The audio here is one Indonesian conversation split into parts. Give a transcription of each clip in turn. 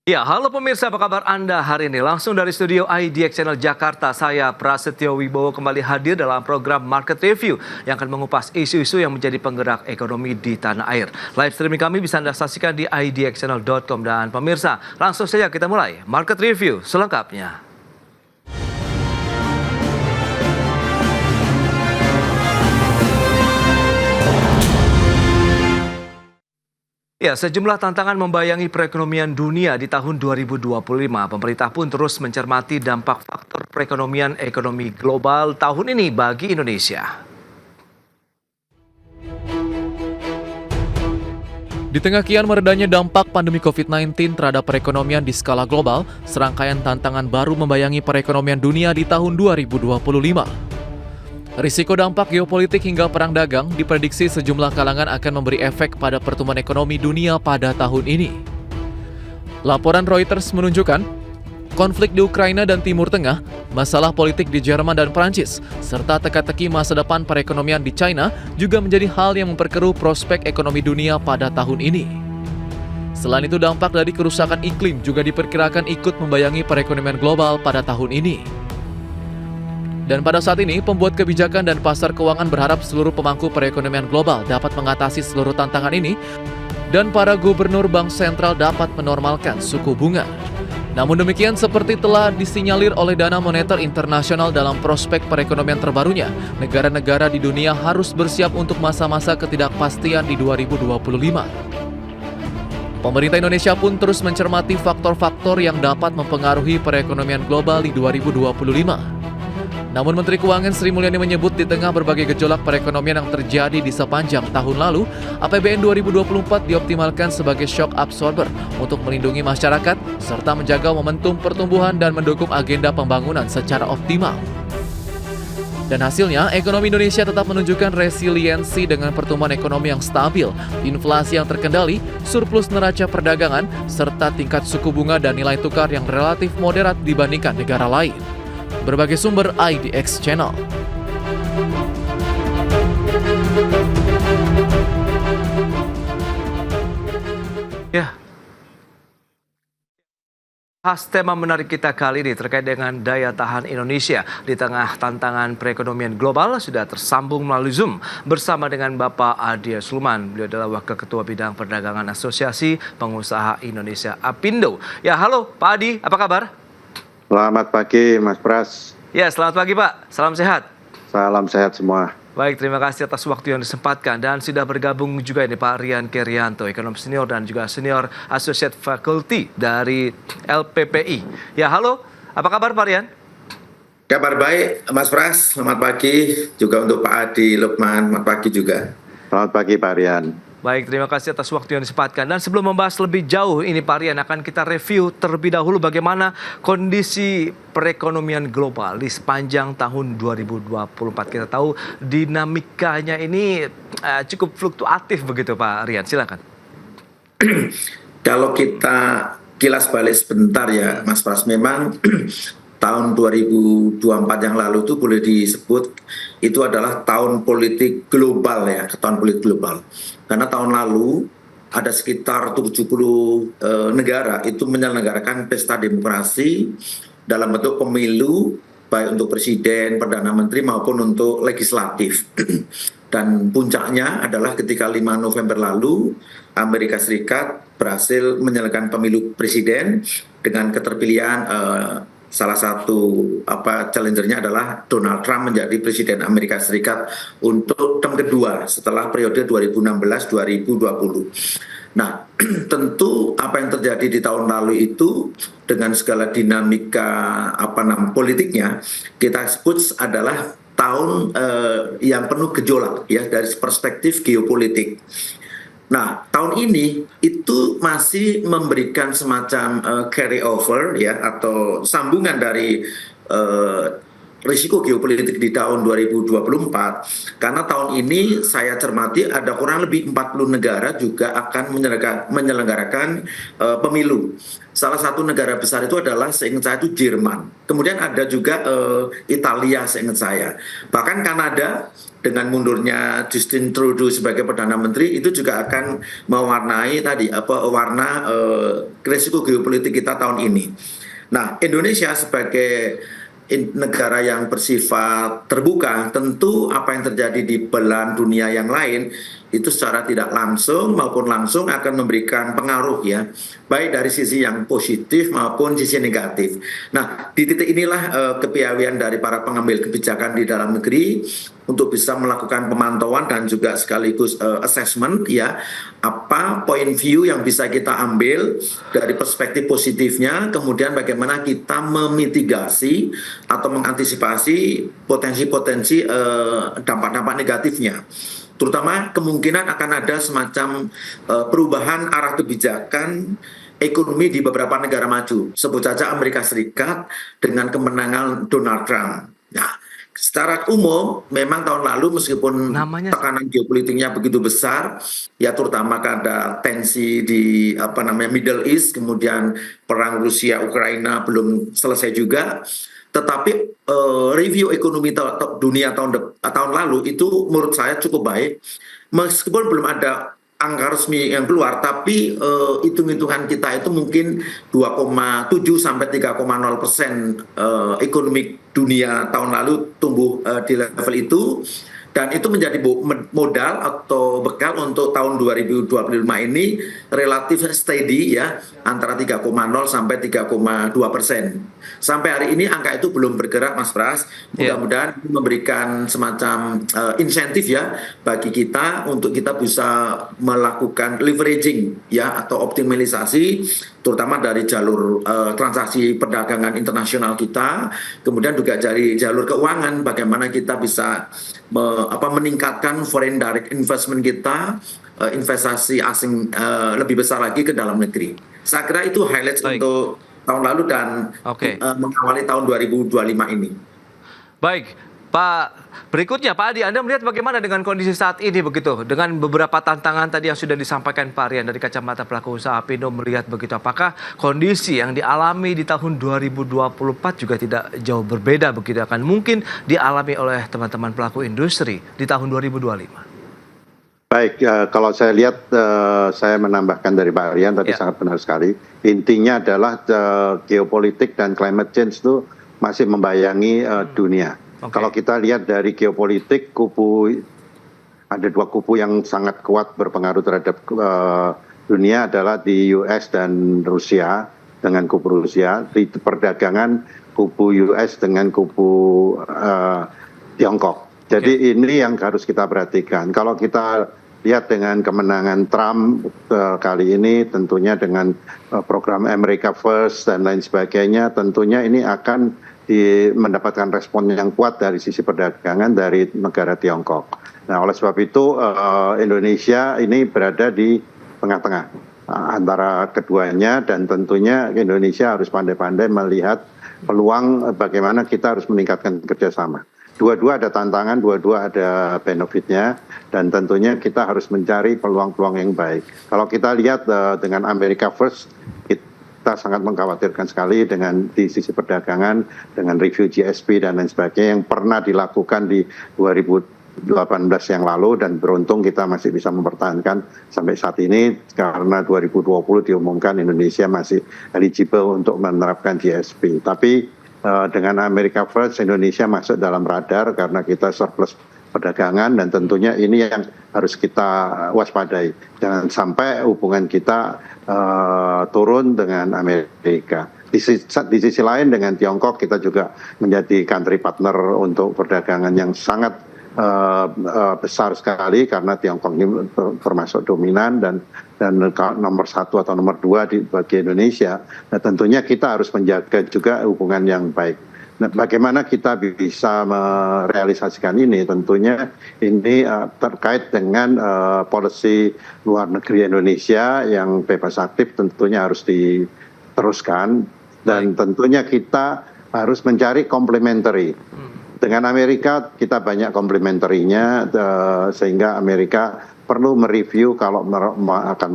Ya, halo pemirsa, apa kabar Anda hari ini? Langsung dari studio IDX Channel Jakarta, saya Prasetyo Wibowo kembali hadir dalam program Market Review yang akan mengupas isu-isu yang menjadi penggerak ekonomi di tanah air. Live streaming kami bisa Anda saksikan di idxchannel.com dan pemirsa, langsung saja kita mulai Market Review selengkapnya. Ya, sejumlah tantangan membayangi perekonomian dunia di tahun 2025. Pemerintah pun terus mencermati dampak faktor perekonomian ekonomi global tahun ini bagi Indonesia. Di tengah kian meredanya dampak pandemi COVID-19 terhadap perekonomian di skala global, serangkaian tantangan baru membayangi perekonomian dunia di tahun 2025. Risiko dampak geopolitik hingga perang dagang diprediksi sejumlah kalangan akan memberi efek pada pertumbuhan ekonomi dunia pada tahun ini. Laporan Reuters menunjukkan, konflik di Ukraina dan Timur Tengah, masalah politik di Jerman dan Prancis, serta teka-teki masa depan perekonomian di China juga menjadi hal yang memperkeruh prospek ekonomi dunia pada tahun ini. Selain itu, dampak dari kerusakan iklim juga diperkirakan ikut membayangi perekonomian global pada tahun ini. Dan pada saat ini, pembuat kebijakan dan pasar keuangan berharap seluruh pemangku perekonomian global dapat mengatasi seluruh tantangan ini dan para gubernur bank sentral dapat menormalkan suku bunga. Namun demikian, seperti telah disinyalir oleh Dana Moneter Internasional dalam prospek perekonomian terbarunya, negara-negara di dunia harus bersiap untuk masa-masa ketidakpastian di 2025. Pemerintah Indonesia pun terus mencermati faktor-faktor yang dapat mempengaruhi perekonomian global di 2025. Namun Menteri Keuangan Sri Mulyani menyebut di tengah berbagai gejolak perekonomian yang terjadi di sepanjang tahun lalu, APBN 2024 dioptimalkan sebagai shock absorber untuk melindungi masyarakat serta menjaga momentum pertumbuhan dan mendukung agenda pembangunan secara optimal. Dan hasilnya, ekonomi Indonesia tetap menunjukkan resiliensi dengan pertumbuhan ekonomi yang stabil, inflasi yang terkendali, surplus neraca perdagangan, serta tingkat suku bunga dan nilai tukar yang relatif moderat dibandingkan negara lain. Berbagai sumber IDX Channel. Ya. Tema menarik kita kali ini terkait dengan daya tahan Indonesia di tengah tantangan perekonomian global sudah tersambung melalui Zoom bersama dengan Bapak Adi Sulman. Beliau adalah Wakil Ketua Bidang Perdagangan Asosiasi Pengusaha Indonesia Apindo. Ya, halo Pak Adi, apa kabar? Selamat pagi Mas Pras. Ya, selamat pagi Pak. Salam sehat. Salam sehat semua. Baik, terima kasih atas waktu yang disempatkan. Dan sudah bergabung juga ini Pak Rian Kerianto, ekonom senior dan juga senior associate faculty dari LPPI. Ya, halo. Apa kabar Pak Rian? Kabar baik Mas Pras, selamat pagi. Juga untuk Pak Adi Lukman, selamat pagi juga. Selamat pagi Pak Rian. Baik, terima kasih atas waktu yang disempatkan. Dan sebelum membahas lebih jauh ini Pak Rian, akan kita review terlebih dahulu bagaimana kondisi perekonomian global di sepanjang tahun 2024. Kita tahu dinamikanya ini cukup fluktuatif begitu Pak Rian, silakan. Kalau kita kilas balik sebentar ya Mas Pras, memang tahun 2024 yang lalu itu boleh disebut itu adalah tahun politik global ya, tahun politik global. Karena tahun lalu ada sekitar 70 negara itu menyelenggarakan pesta demokrasi dalam bentuk pemilu, baik untuk presiden, perdana menteri maupun untuk legislatif. Dan puncaknya adalah ketika 5 November lalu Amerika Serikat berhasil menyelenggarakan pemilu presiden dengan keterpilihan salah satu challengernya adalah Donald Trump menjadi presiden Amerika Serikat untuk term kedua setelah periode 2016-2020. Nah, tentu apa yang terjadi di tahun lalu itu dengan segala dinamika politiknya kita sebut adalah tahun yang penuh gejolak ya dari perspektif geopolitik. Nah, tahun ini itu masih memberikan semacam carry over ya atau sambungan dari risiko geopolitik di tahun 2024 karena tahun ini saya cermati ada kurang lebih 40 negara juga akan menyelenggarakan pemilu. Salah satu negara besar itu adalah seingat saya itu Jerman. Kemudian ada juga Italia seingat saya. Bahkan Kanada dengan mundurnya Justin Trudeau sebagai Perdana Menteri itu juga akan mewarnai tadi warna risiko geopolitik kita tahun ini. Nah, Indonesia sebagai negara yang bersifat terbuka, tentu apa yang terjadi di belahan dunia yang lain itu secara tidak langsung maupun langsung akan memberikan pengaruh ya, baik dari sisi yang positif maupun sisi negatif. Nah, di titik inilah kepiawaian dari para pengambil kebijakan di dalam negeri untuk bisa melakukan pemantauan dan juga sekaligus assessment ya, apa point view yang bisa kita ambil dari perspektif positifnya, kemudian bagaimana kita memitigasi atau mengantisipasi potensi-potensi dampak-dampak negatifnya. Terutama kemungkinan akan ada semacam perubahan arah kebijakan ekonomi di beberapa negara maju. Sebut saja Amerika Serikat dengan kemenangan Donald Trump. Nah, secara umum memang tahun lalu meskipun tekanan geopolitiknya begitu besar, ya terutama karena tensi di Middle East, kemudian perang Rusia Ukraina belum selesai juga. Tetapi review ekonomi dunia tahun lalu itu menurut saya cukup baik, meskipun belum ada angka resmi yang keluar, tapi hitung-hitungan kita itu mungkin 2,7 sampai 3,0% ekonomi dunia tahun lalu tumbuh di level itu. Dan itu menjadi modal atau bekal untuk tahun 2025 ini relatif steady ya, antara 3,0 sampai 3,2%. Sampai hari ini angka itu belum bergerak, Mas Pras. Mudah-mudahan memberikan semacam insentif ya bagi kita untuk kita bisa melakukan leveraging ya atau optimalisasi, terutama dari jalur transaksi perdagangan internasional kita, kemudian juga dari jalur keuangan, bagaimana kita bisa meningkatkan foreign direct investment kita, investasi asing lebih besar lagi ke dalam negeri. Saya kira itu highlights untuk tahun lalu dan mengawali tahun 2025 ini. Baik, Pak. Berikutnya, Pak Adi, Anda melihat bagaimana dengan kondisi saat ini begitu? Dengan beberapa tantangan tadi yang sudah disampaikan Pak Rian dari kacamata pelaku usaha Apindo melihat begitu. Apakah kondisi yang dialami di tahun 2024 juga tidak jauh berbeda begitu akan mungkin dialami oleh teman-teman pelaku industri di tahun 2025? Baik, kalau saya lihat, saya menambahkan dari Pak Rian tadi sangat benar sekali. Intinya adalah geopolitik dan climate change itu masih membayangi dunia. Kalau kita lihat dari geopolitik, ada dua kubu yang sangat kuat berpengaruh terhadap dunia adalah di US dan Rusia dengan kubu Rusia, di perdagangan kubu US dengan kubu Tiongkok. Jadi ini yang harus kita perhatikan. Kalau kita lihat dengan kemenangan Trump kali ini, tentunya dengan program America First dan lain sebagainya, tentunya ini akan mendapatkan respon yang kuat dari sisi perdagangan dari negara Tiongkok. Nah, oleh sebab itu Indonesia ini berada di tengah-tengah antara keduanya, dan tentunya Indonesia harus pandai-pandai melihat peluang bagaimana kita harus meningkatkan kerjasama. Dua-dua ada tantangan, dua-dua ada benefitnya, dan tentunya kita harus mencari peluang-peluang yang baik. Kalau kita lihat dengan America First, kita sangat mengkhawatirkan sekali dengan di sisi perdagangan, dengan review GSP dan lain sebagainya yang pernah dilakukan di 2018 yang lalu, dan beruntung kita masih bisa mempertahankan sampai saat ini karena 2020 diumumkan Indonesia masih eligible untuk menerapkan GSP. Tapi dengan America First, Indonesia masuk dalam radar karena kita surplus perdagangan, dan tentunya ini yang harus kita waspadai. Jangan sampai hubungan kita turun dengan Amerika. Di sisi lain dengan Tiongkok kita juga menjadi country partner untuk perdagangan yang sangat besar sekali, karena Tiongkok ini termasuk dominan dan nomor 1 atau nomor 2 bagi Indonesia. Nah, tentunya kita harus menjaga juga hubungan yang baik. Nah, bagaimana kita bisa merealisasikan ini? Tentunya ini terkait dengan policy luar negeri Indonesia yang bebas aktif, tentunya harus diteruskan, dan tentunya kita harus mencari complementary. Dengan Amerika kita banyak komplementerinya, sehingga Amerika perlu mereview kalau akan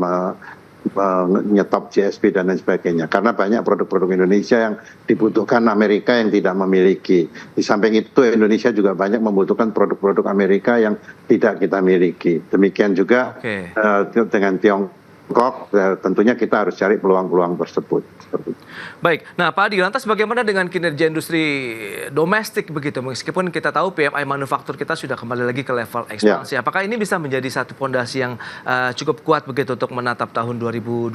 nyetop GSP dan lain sebagainya. Karena banyak produk-produk Indonesia yang dibutuhkan Amerika yang tidak memiliki. Di samping itu Indonesia juga banyak membutuhkan produk-produk Amerika yang tidak kita miliki. Demikian juga dengan Tiongkok, tentunya kita harus cari peluang-peluang tersebut. Baik, nah Pak Adi, lantas bagaimana dengan kinerja industri domestik begitu? Meskipun kita tahu PMI manufaktur kita sudah kembali lagi ke level ekspansi. Apakah ini bisa menjadi satu fondasi yang cukup kuat begitu untuk menatap tahun 2025?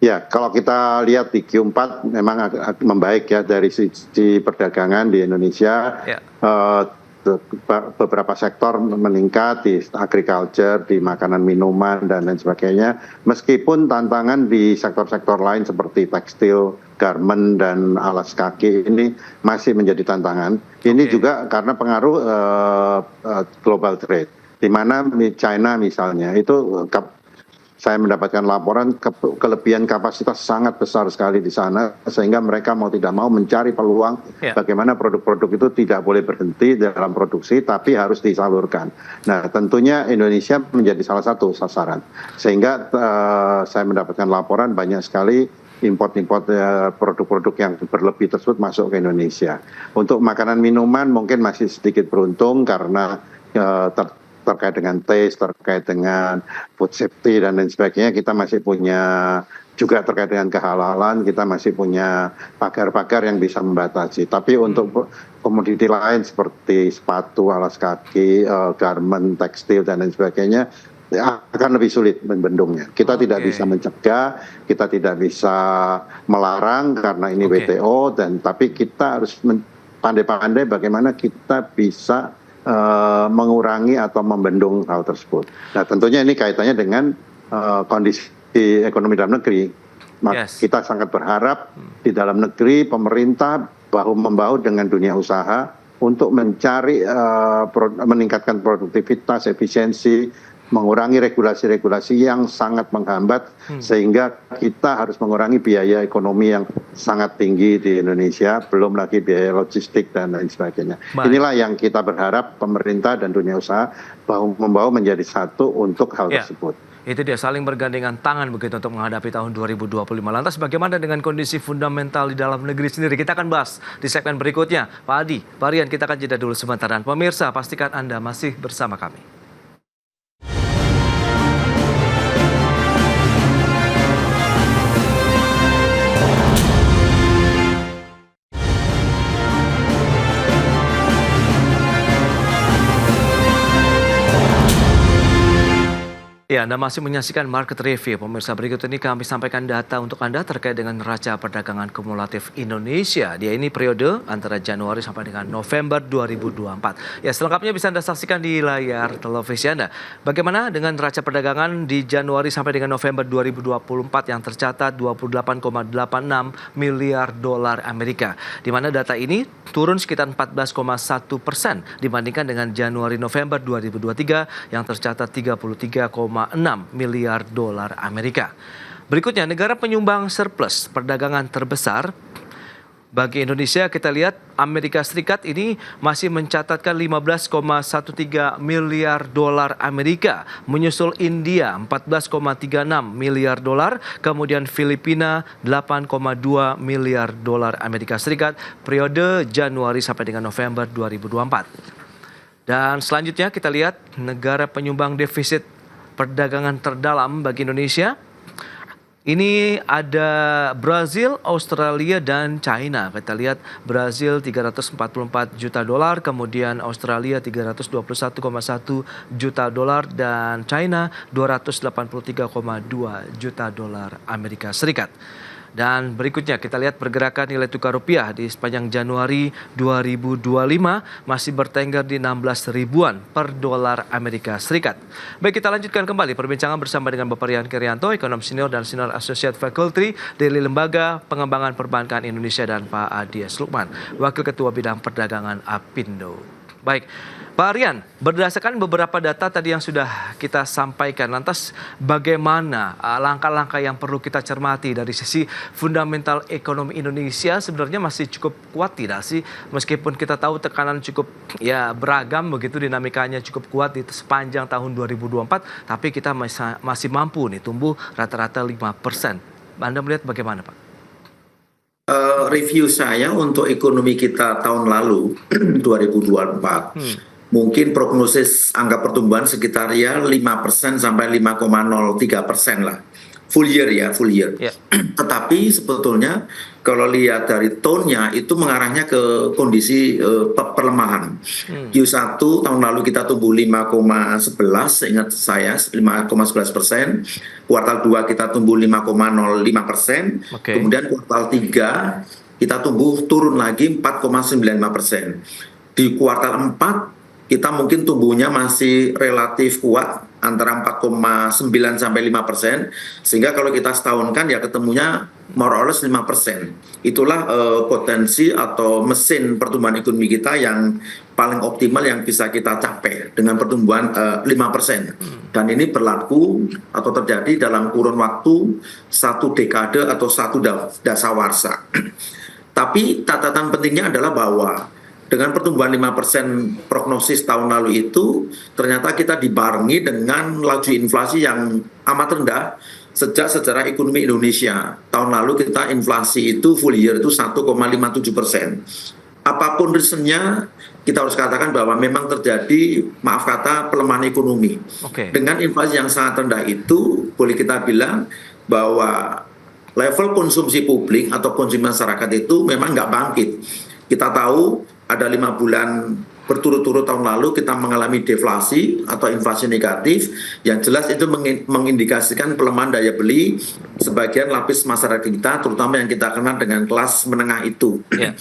Ya, kalau kita lihat di Q4 memang agak membaik ya dari sisi perdagangan di Indonesia. Beberapa sektor meningkat di agriculture, di makanan minuman dan lain sebagainya. Meskipun tantangan di sektor-sektor lain seperti tekstil, garment dan alas kaki ini masih menjadi tantangan. Ini juga karena pengaruh global trade. Di mana China misalnya itu saya mendapatkan laporan kelebihan kapasitas sangat besar sekali di sana, sehingga mereka mau tidak mau mencari peluang bagaimana produk-produk itu tidak boleh berhenti dalam produksi, tapi harus disalurkan. Nah, tentunya Indonesia menjadi salah satu sasaran. Sehingga saya mendapatkan laporan banyak sekali import-import produk-produk yang berlebih tersebut masuk ke Indonesia. Untuk makanan minuman mungkin masih sedikit beruntung karena terkait dengan taste, terkait dengan food safety dan lain sebagainya, kita masih punya juga terkait dengan kehalalan, kita masih punya pagar-pagar yang bisa membatasi. Tapi untuk komoditi lain seperti sepatu, alas kaki, garment, tekstil dan lain sebagainya akan lebih sulit membendungnya. Kita tidak bisa mencegah, kita tidak bisa melarang karena ini WTO, tapi kita harus pandai-pandai bagaimana kita bisa mengurangi atau membendung hal tersebut. Nah, tentunya ini kaitannya dengan kondisi ekonomi dalam negeri. Kita sangat berharap di dalam negeri pemerintah bahu-membahu dengan dunia usaha untuk mencari meningkatkan produktivitas, efisiensi, mengurangi regulasi-regulasi yang sangat menghambat, sehingga kita harus mengurangi biaya ekonomi yang sangat tinggi di Indonesia, belum lagi biaya logistik dan lain sebagainya. Inilah yang kita berharap pemerintah dan dunia usaha bahu-membahu menjadi satu untuk hal tersebut. Itu dia, saling bergandengan tangan begitu untuk menghadapi tahun 2025. Lantas bagaimana dengan kondisi fundamental di dalam negeri sendiri? Kita akan bahas di segmen berikutnya. Pak Adi, Pak Rian, kita akan jeda dulu sebentar. Dan pemirsa, pastikan Anda masih bersama kami. Ya, Anda masih menyaksikan Market Review. Pemirsa, berikut ini kami sampaikan data untuk Anda terkait dengan neraca perdagangan kumulatif Indonesia. Dia ini periode antara Januari sampai dengan November 2024. Ya, selengkapnya bisa Anda saksikan di layar televisi Anda. Bagaimana dengan neraca perdagangan di Januari sampai dengan November 2024 yang tercatat 28,86 miliar dolar Amerika. Di mana data ini turun sekitar 14,1% dibandingkan dengan Januari-November 2023 yang tercatat 33,6 miliar dolar Amerika. Berikutnya, negara penyumbang surplus perdagangan terbesar bagi Indonesia, kita lihat Amerika Serikat ini masih mencatatkan 15,13 miliar dolar Amerika, menyusul India 14,36 miliar dolar, kemudian Filipina 8,2 miliar dolar Amerika Serikat periode Januari sampai dengan November 2024. Dan selanjutnya kita lihat negara penyumbang defisit perdagangan terdalam bagi Indonesia. Ini ada Brazil, Australia, dan China. Kita lihat Brazil 344 juta dolar, kemudian Australia 321,1 juta dolar, dan China 283,2 juta dolar Amerika Serikat. Dan berikutnya kita lihat pergerakan nilai tukar rupiah di sepanjang Januari 2025 masih bertengger di 16 ribuan per dolar Amerika Serikat. Baik, kita lanjutkan kembali perbincangan bersama dengan Bapak Rian Kerianto, ekonom senior dan senior associate faculty dari Lembaga Pengembangan Perbankan Indonesia, dan Pak Adi S. Lukman, Wakil Ketua Bidang Perdagangan Apindo. Baik, Pak Aryan, berdasarkan beberapa data tadi yang sudah kita sampaikan, lantas bagaimana langkah-langkah yang perlu kita cermati dari sisi fundamental ekonomi Indonesia sebenarnya masih cukup kuat tidak sih? Meskipun kita tahu tekanan cukup beragam begitu, dinamikanya cukup kuat di sepanjang tahun 2024, tapi kita masih mampu nih tumbuh rata-rata 5%. Anda melihat bagaimana, Pak? Review saya untuk ekonomi kita tahun lalu 2024 mungkin prognosis angka pertumbuhan sekitar 5% sampai 5,03% lah, full year. Yeah. Tetapi sebetulnya kalau lihat dari tone-nya itu mengarahnya ke kondisi perlemahan. Q1 tahun lalu kita tumbuh 5,11, seingat saya 5,11%. Kuartal 2 kita tumbuh 5,05%. Okay. Kemudian kuartal 3 kita tumbuh turun lagi 4,95%. Di kuartal 4 kita mungkin tumbuhnya masih relatif kuat antara 4,9 sampai 5%, sehingga kalau kita setahunkan ya ketemunya more or less 5%. Itulah potensi atau mesin pertumbuhan ekonomi kita yang paling optimal yang bisa kita capai dengan pertumbuhan 5%. Dan ini berlaku atau terjadi dalam kurun waktu 1 dekade atau 1 dasawarsa. Tapi catatan pentingnya adalah bahwa dengan pertumbuhan 5% prognosis tahun lalu itu, ternyata kita dibarengi dengan laju inflasi yang amat rendah sejak sejarah ekonomi Indonesia. Tahun lalu kita inflasi itu full year itu 1,57%. Apapun reasonnya, kita harus katakan bahwa memang terjadi, maaf kata, pelemahan ekonomi. Okay. Dengan inflasi yang sangat rendah itu, boleh kita bilang bahwa level konsumsi publik atau konsumsi masyarakat itu memang nggak bangkit. Kita tahu ada 5 bulan berturut-turut tahun lalu kita mengalami deflasi atau inflasi negatif, yang jelas itu mengindikasikan pelemahan daya beli sebagian lapis masyarakat kita, terutama yang kita kenal dengan kelas menengah itu. Yeah.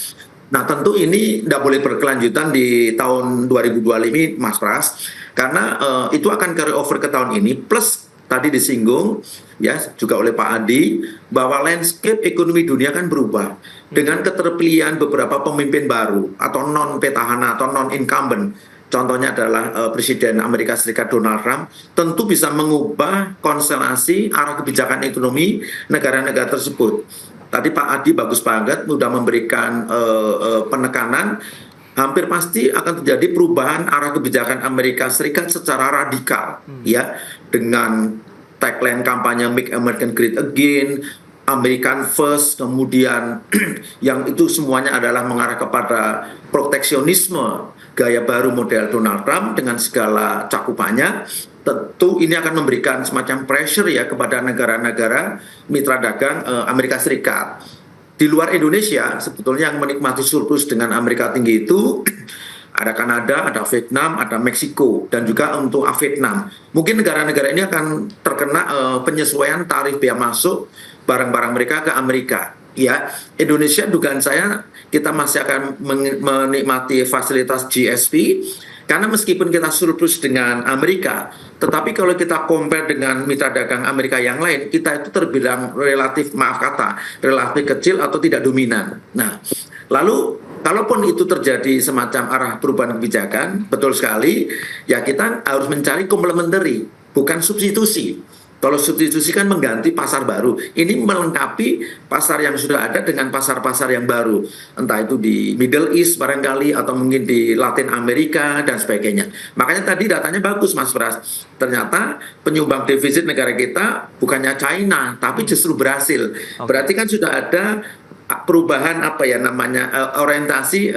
Nah tentu ini tidak boleh berkelanjutan di tahun 2025 ini, Mas Pras, karena itu akan carry over ke tahun ini, plus tadi disinggung ya juga oleh Pak Adi bahwa landscape ekonomi dunia kan berubah dengan keterpilihan beberapa pemimpin baru atau non petahana atau non incumbent. Contohnya adalah Presiden Amerika Serikat Donald Trump, tentu bisa mengubah konstelasi arah kebijakan ekonomi negara-negara tersebut. Tadi Pak Adi bagus banget sudah memberikan penekanan. Hampir pasti akan terjadi perubahan arah kebijakan Amerika Serikat secara radikal, ya, dengan tagline kampanye Make America Great Again, American First, kemudian yang itu semuanya adalah mengarah kepada proteksionisme gaya baru model Donald Trump dengan segala cakupannya. Tentu ini akan memberikan semacam pressure ya kepada negara-negara mitra dagang Amerika Serikat. Di luar Indonesia, sebetulnya yang menikmati surplus dengan Amerika tinggi itu ada Kanada, ada Vietnam, ada Meksiko, dan juga untuk Vietnam. Mungkin negara-negara ini akan terkena penyesuaian tarif bea masuk barang-barang mereka ke Amerika. Ya, Indonesia dugaan saya kita masih akan menikmati fasilitas GSP, karena meskipun kita surplus dengan Amerika, tetapi kalau kita compare dengan mitra dagang Amerika yang lain, kita itu terbilang relatif, maaf kata, relatif kecil atau tidak dominan. Nah, lalu kalaupun itu terjadi semacam arah perubahan kebijakan, betul sekali, ya kita harus mencari complementary, bukan substitusi. Kalau substitusi kan mengganti pasar baru. Ini melengkapi pasar yang sudah ada dengan pasar-pasar yang baru. Entah itu di Middle East barangkali, atau mungkin di Latin Amerika, dan sebagainya. Makanya tadi datanya bagus, Mas Pras. Ternyata penyumbang defisit negara kita bukannya China, tapi justru Brasil. Berarti kan sudah ada perubahan orientasi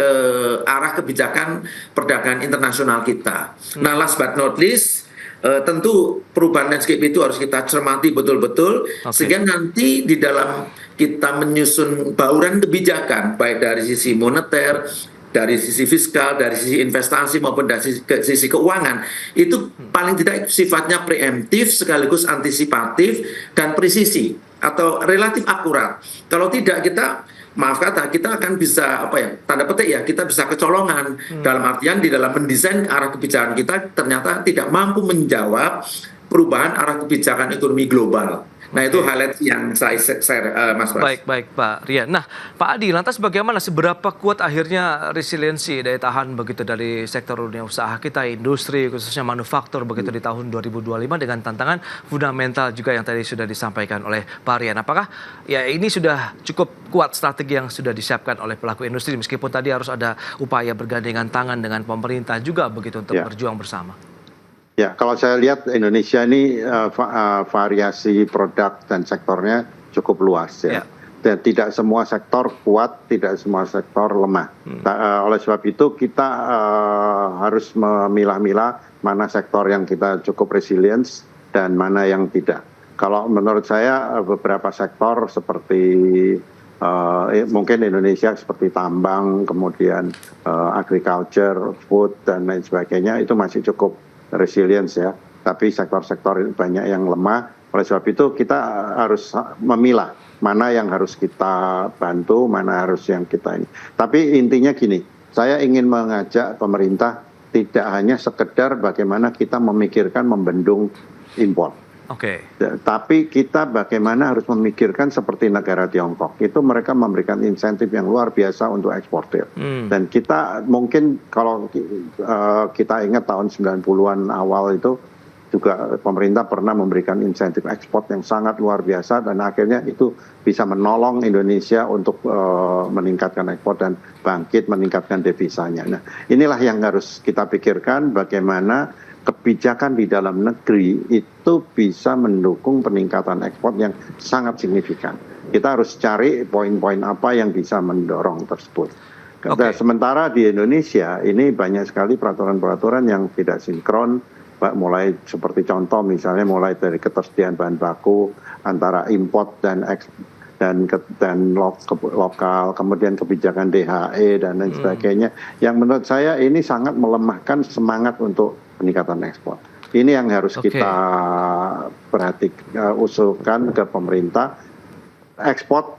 arah kebijakan perdagangan internasional kita. Nah, last but not least, tentu perubahan landscape itu harus kita cermati betul-betul, sehingga nanti di dalam kita menyusun bauran kebijakan baik dari sisi moneter, dari sisi fiskal, dari sisi investasi maupun dari sisi keuangan, itu paling tidak sifatnya preemptif sekaligus antisipatif dan presisi atau relatif akurat. Kalau tidak, kita maaf kata, kita akan bisa tanda petik ya, kita bisa kecolongan dalam artian di dalam mendesain arah kebijakan kita ternyata tidak mampu menjawab perubahan arah kebijakan ekonomi global. Nah itu highlight yang saya share, Mas Pras. Baik Pak Rian. Nah Pak Adi, lantas bagaimana seberapa kuat akhirnya resiliensi daya tahan begitu dari sektor dunia usaha kita, industri khususnya manufaktur begitu di tahun 2025 dengan tantangan fundamental juga yang tadi sudah disampaikan oleh Pak Rian. Apakah ya ini sudah cukup kuat strategi yang sudah disiapkan oleh pelaku industri meskipun tadi harus ada upaya bergandengan tangan dengan pemerintah juga begitu untuk berjuang bersama? Ya, kalau saya lihat Indonesia ini variasi produk dan sektornya cukup luas ya. Dan tidak semua sektor kuat, tidak semua sektor lemah. Oleh sebab itu kita harus memilah-milah mana sektor yang kita cukup resilience dan mana yang tidak. Kalau menurut saya beberapa sektor seperti mungkin Indonesia seperti tambang, kemudian agriculture, food dan lain sebagainya itu masih cukup resilience ya, tapi sektor-sektor banyak yang lemah. Oleh sebab itu kita harus memilah mana yang harus kita bantu, mana harus yang kita ini. Tapi intinya gini, saya ingin mengajak pemerintah tidak hanya sekedar bagaimana kita memikirkan membendung impor. Tapi kita bagaimana harus memikirkan seperti negara Tiongkok. Itu mereka memberikan insentif yang luar biasa untuk eksportir. Dan kita mungkin kalau kita ingat tahun 90-an awal itu juga pemerintah pernah memberikan insentif ekspor yang sangat luar biasa dan akhirnya itu bisa menolong Indonesia untuk meningkatkan ekspor dan bangkit meningkatkan devisanya. Nah, inilah yang harus kita pikirkan bagaimana kebijakan di dalam negeri itu bisa mendukung peningkatan ekspor yang sangat signifikan. Kita harus cari poin-poin apa yang bisa mendorong tersebut. Sementara di Indonesia ini banyak sekali peraturan-peraturan yang tidak sinkron, mulai seperti contoh misalnya mulai dari ketersediaan bahan baku antara import dan lokal, kemudian kebijakan DHE dan lain sebagainya, yang menurut saya ini sangat melemahkan semangat untuk peningkatan ekspor. Ini yang harus kita usulkan ke pemerintah, ekspor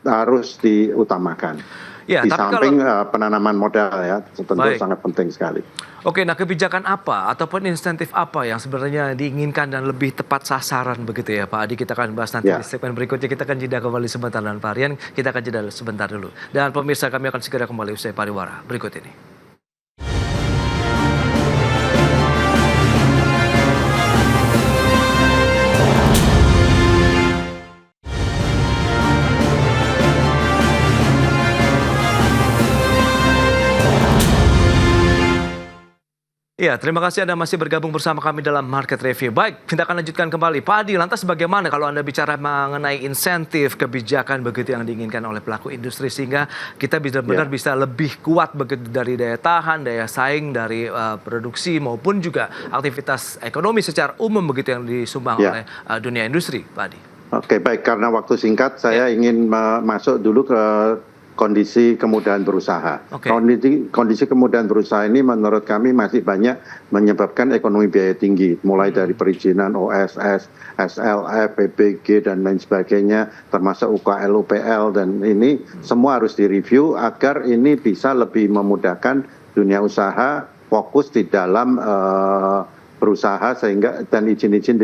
harus diutamakan. Di samping penanaman modal ya, tentu sangat penting sekali. Nah kebijakan apa ataupun insentif apa yang sebenarnya diinginkan dan lebih tepat sasaran begitu ya Pak Adi? Kita akan bahas nanti di segmen berikutnya. Kita akan jeda kembali sebentar dan Pak Rian, kita akan jeda sebentar dulu. Dan pemirsa, kami akan segera kembali usai pariwara berikut ini. Ya, terima kasih Anda masih bergabung bersama kami dalam Market Review. Baik, kita akan lanjutkan kembali. Pak Adi, lantas bagaimana kalau Anda bicara mengenai insentif kebijakan begitu yang diinginkan oleh pelaku industri sehingga kita benar-benar bisa lebih kuat begitu dari daya tahan, daya saing dari produksi maupun juga aktivitas ekonomi secara umum begitu yang disumbang oleh dunia industri, Pak Adi. Oke, baik, karena waktu singkat saya ingin masuk dulu ke kondisi kemudahan berusaha. Kondisi kemudahan berusaha ini menurut kami masih banyak menyebabkan ekonomi biaya tinggi, mulai dari perizinan OSS, SLF, PBG dan lain sebagainya, termasuk UKL, UPL, dan ini semua harus direview agar ini bisa lebih memudahkan dunia usaha fokus di dalam berusaha sehingga dan izin-izin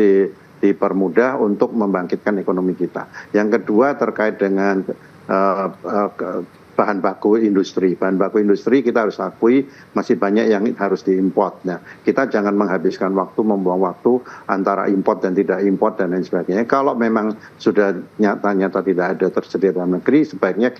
dipermudah untuk membangkitkan ekonomi kita. Yang kedua terkait dengan bahan baku industri. Bahan baku industri kita harus akui masih banyak yang harus diimport. Nah, kita jangan menghabiskan waktu, membuang waktu antara import dan tidak import dan lain sebagainya. Kalau memang sudah nyata-nyata tidak ada tersedia dalam negeri, sebaiknya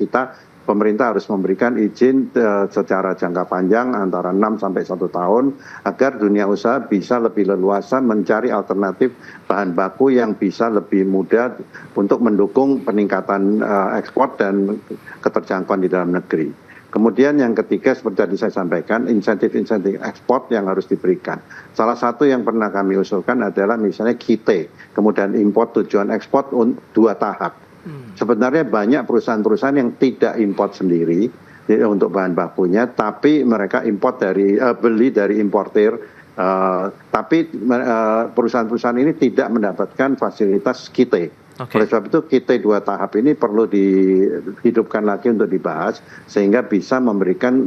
pemerintah harus memberikan izin secara jangka panjang antara 6 sampai 1 tahun agar dunia usaha bisa lebih leluasa mencari alternatif bahan baku yang bisa lebih mudah untuk mendukung peningkatan ekspor dan keterjangkauan di dalam negeri. Kemudian yang ketiga seperti tadi saya sampaikan, insentif-insentif ekspor yang harus diberikan. Salah satu yang pernah kami usulkan adalah misalnya KIT, kemudian import tujuan ekspor 2 tahap. Sebenarnya banyak perusahaan-perusahaan yang tidak import sendiri untuk bahan bakunya, tapi mereka beli dari importir. Tapi perusahaan-perusahaan ini tidak mendapatkan fasilitas KIT. Oleh sebab itu KIT 2 tahap ini perlu dihidupkan lagi untuk dibahas sehingga bisa memberikan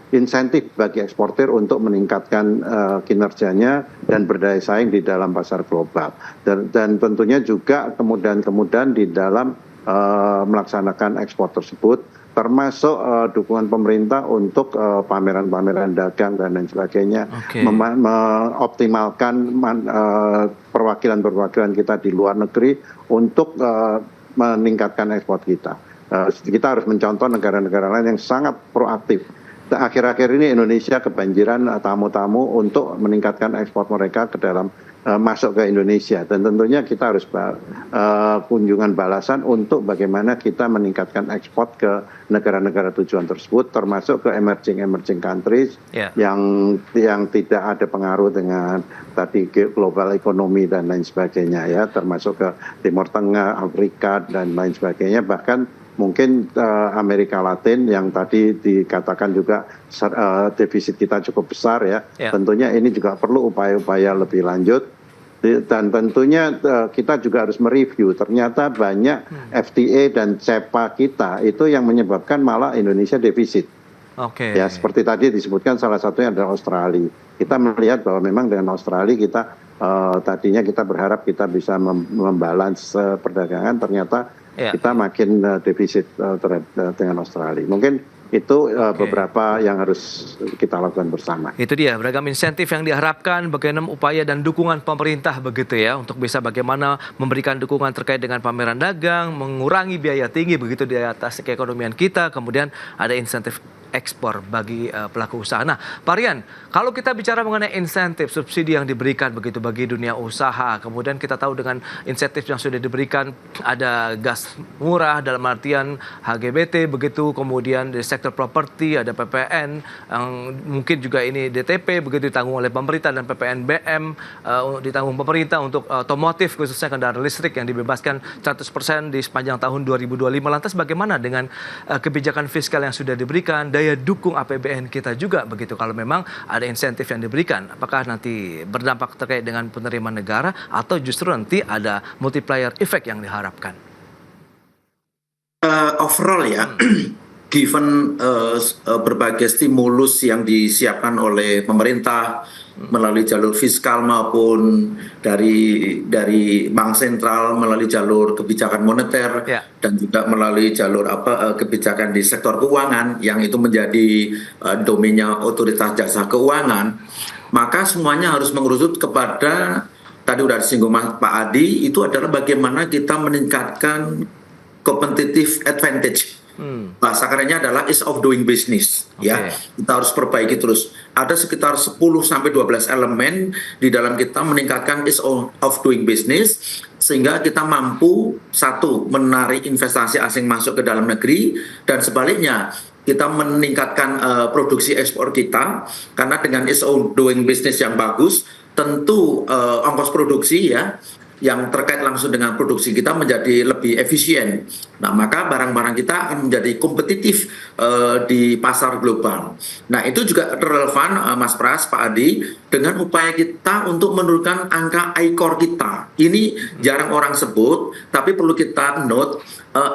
insentif bagi eksportir untuk meningkatkan kinerjanya dan berdaya saing di dalam pasar global. Dan tentunya juga kemudahan-kemudahan di dalam melaksanakan ekspor tersebut, termasuk dukungan pemerintah untuk pameran-pameran dagang dan lain sebagainya, mengoptimalkan perwakilan-perwakilan kita di luar negeri untuk meningkatkan ekspor kita. Kita harus mencontoh negara-negara lain yang sangat proaktif. Akhir-akhir ini Indonesia kebanjiran tamu-tamu untuk meningkatkan ekspor mereka ke dalam masuk ke Indonesia, dan tentunya kita harus kunjungan balasan untuk bagaimana kita meningkatkan ekspor ke negara-negara tujuan tersebut, termasuk ke emerging countries yang tidak ada pengaruh dengan tadi global ekonomi dan lain sebagainya ya, termasuk ke Timur Tengah, Afrika dan lain sebagainya, bahkan mungkin Amerika Latin yang tadi dikatakan juga defisit kita cukup besar ya. Tentunya ini juga perlu upaya-upaya lebih lanjut, dan tentunya kita juga harus mereview ternyata banyak FTA dan CEPA kita itu yang menyebabkan malah Indonesia defisit. Ya seperti tadi disebutkan salah satunya adalah Australia. Kita melihat bahwa memang dengan Australia kita tadinya kita berharap kita bisa membalance perdagangan, ternyata kita makin defisit dengan Australia. Mungkin itu beberapa yang harus kita lakukan bersama. Itu dia beragam insentif yang diharapkan, bagaimana upaya dan dukungan pemerintah begitu ya, untuk bisa bagaimana memberikan dukungan terkait dengan pameran dagang, mengurangi biaya tinggi begitu di atas keekonomian kita, kemudian ada insentif ekspor bagi pelaku usaha. Nah, Pak Rian, kalau kita bicara mengenai insentif subsidi yang diberikan begitu bagi dunia usaha, kemudian kita tahu dengan insentif yang sudah diberikan ada gas murah dalam artian HGBT begitu, kemudian di sektor properti ada PPN, mungkin juga ini DTP begitu ditanggung oleh pemerintah, dan PPNBM ditanggung pemerintah untuk otomotif khususnya kendaraan listrik yang dibebaskan 100% di sepanjang tahun 2025. Lantas bagaimana dengan kebijakan fiskal yang sudah diberikan, daya dukung APBN kita juga begitu kalau memang ada insentif yang diberikan? Apakah nanti berdampak terkait dengan penerimaan negara atau justru nanti ada multiplier effect yang diharapkan? Overall ya, given berbagai stimulus yang disiapkan oleh pemerintah melalui jalur fiskal maupun dari bank sentral melalui jalur kebijakan moneter dan juga melalui jalur kebijakan di sektor keuangan yang itu menjadi domainnya otoritas jasa keuangan, maka semuanya harus mengerucut kepada tadi udah disinggung Pak Adi, itu adalah bagaimana kita meningkatkan competitive advantage. Bahasa kerennya adalah ease of doing business. Ya, kita harus perbaiki terus. Ada sekitar 10-12 elemen di dalam kita meningkatkan ease of doing business, sehingga kita mampu satu menarik investasi asing masuk ke dalam negeri, dan sebaliknya kita meningkatkan produksi ekspor kita, karena dengan ease of doing business yang bagus, tentu ongkos produksi ya yang terkait langsung dengan produksi kita menjadi lebih efisien. Nah, maka barang-barang kita akan menjadi kompetitif di pasar global. Nah, itu juga relevan Mas Pras, Pak Adi, dengan upaya kita untuk menurunkan angka ICOR kita. Ini jarang orang sebut, tapi perlu kita note,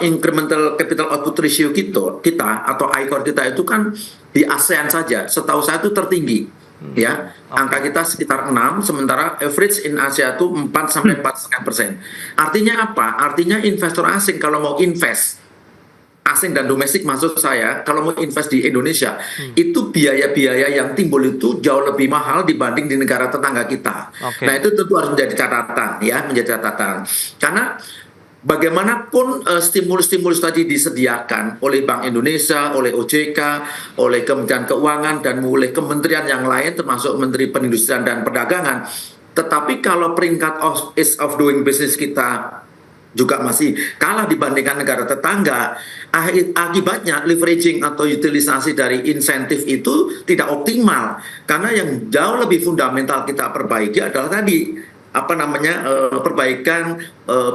incremental capital output ratio kita atau ICOR kita itu kan di ASEAN saja, setahu saya itu tertinggi. Ya, angka kita sekitar 6, sementara average in Asia itu 4-4,5%. Artinya apa? Artinya investor asing kalau mau invest, asing dan domestik maksud saya, kalau mau invest di Indonesia, itu biaya-biaya yang timbul itu jauh lebih mahal dibanding di negara tetangga kita. Nah, itu tentu harus menjadi catatan ya, menjadi catatan. Karena bagaimanapun stimulus-stimulus tadi disediakan oleh Bank Indonesia, oleh OJK, oleh Kementerian Keuangan, dan oleh kementerian yang lain termasuk Menteri Perindustrian dan Perdagangan, tetapi kalau peringkat ease of doing business kita juga masih kalah dibandingkan negara tetangga, akibatnya leveraging atau utilisasi dari insentif itu tidak optimal, karena yang jauh lebih fundamental kita perbaiki adalah tadi perbaikan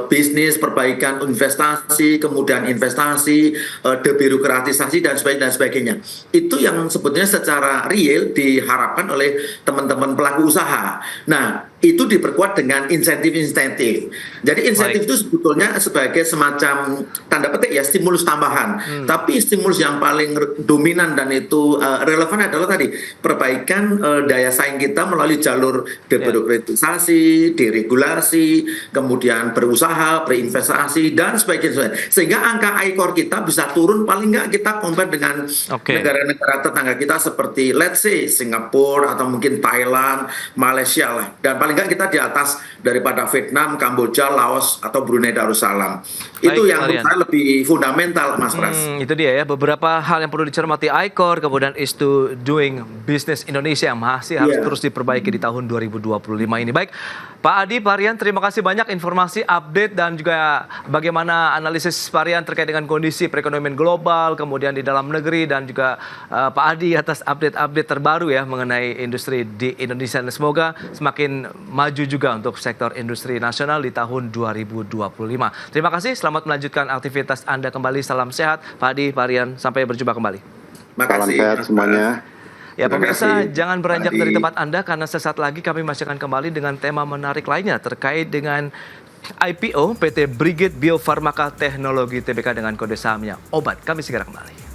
bisnis, perbaikan investasi, kemudian investasi, debirokratisasi dan sebagainya. Itu yang sebetulnya secara real diharapkan oleh teman-teman pelaku usaha. Nah, itu diperkuat dengan insentif-insentif. Jadi insentif itu sebetulnya sebagai semacam tanda petik ya stimulus tambahan. Tapi stimulus yang paling dominan dan itu relevan adalah tadi perbaikan daya saing kita melalui jalur debirokratisasi, deregulasi, kemudian berusaha, berinvestasi dan sebagainya. Sehingga angka ICOR kita bisa turun paling nggak kita compare dengan negara-negara tetangga kita seperti let's say Singapura atau mungkin Thailand, Malaysia lah. Dan paling nggak kita di atas daripada Vietnam, Kamboja, Laos, atau Brunei Darussalam. Itu yang menurut saya lebih fundamental, Mas Pras. Itu dia ya, beberapa hal yang perlu dicermati ICOR, kemudian is to doing business Indonesia yang masih harus terus diperbaiki di tahun 2025 ini. Baik, Pak Adi, Pak Rian, terima kasih banyak informasi, update, dan juga bagaimana analisis Pak Rian terkait dengan kondisi perekonomian global, kemudian di dalam negeri, dan juga Pak Adi atas update-update terbaru ya mengenai industri di Indonesia. Dan semoga semakin maju juga untuk sektor industri nasional di tahun 2025. Terima kasih, selamat melanjutkan aktivitas Anda kembali. Salam sehat, Pak Adi, Pak Rian. Sampai berjumpa kembali. Salam sehat semuanya. Ya pemirsa, jangan beranjak dari tempat Anda karena sesaat lagi kami masih akan kembali dengan tema menarik lainnya terkait dengan IPO PT Brigade Biofarmaka Teknologi Tbk dengan kode sahamnya Obat. Kami segera kembali.